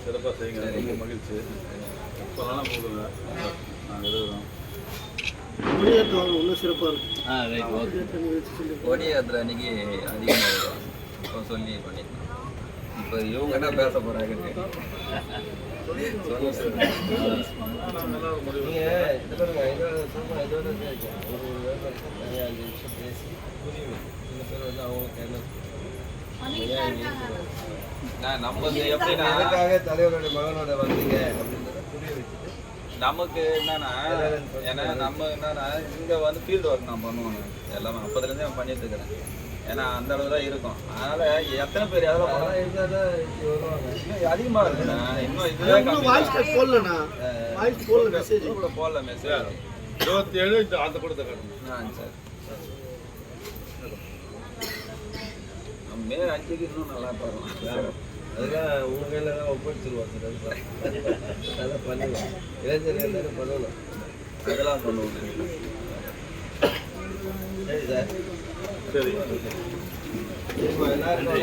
சிறப்பாக செய்யுங்க. ரொம்ப மகிழ்ச்சி. இப்போலாம் போடுவேன் நாங்கள் எழுதுறோம். கொடியேற்றம் இன்னும் சிறப்பாக இருக்கும். கொடியேற்ற அன்னைக்கு அதிகமாக வரும். இப்போ சொல்லி பண்ணிக்கலாம். இப்போ இவங்க என்ன பேச போகிறாங்க? நம்ம எப்படின்னா தலைவருடைய மகனோட வந்தீங்க அப்படின்றத புரிய வச்சுட்டு நமக்கு என்னன்னா, ஏன்னா நம்ம என்னன்னா இங்கே வந்து ஃபீல்டு ஒர்க் நான் பண்ணுவேன். எல்லாமே அப்போதுலேருந்தே நான் பண்ணிட்டு இருக்கிறேன். ஏன்னா அந்த அளவு தான் இருக்கும். அதனால எத்தனை பேர் அதெல்லாம் அதிகமாக இருக்குண்ணா. இன்னும் இதுதான் போடல மெசேஜ் 27 அந்த கொடுத்த காட்டுங்க. சார் மே 5க்கு இன்னும் நல்லா பாருங்க. அதெல்லாம் உங்கள் கையில் தான் ஒப்படைச்சிருவோம் சார். அதெல்லாம் பண்ணுவோம். இளைஞர் எல்லாரும் பண்ணணும். அதெல்லாம் பண்ணுவோம். சரி சார். சரி எல்லாருக்கும்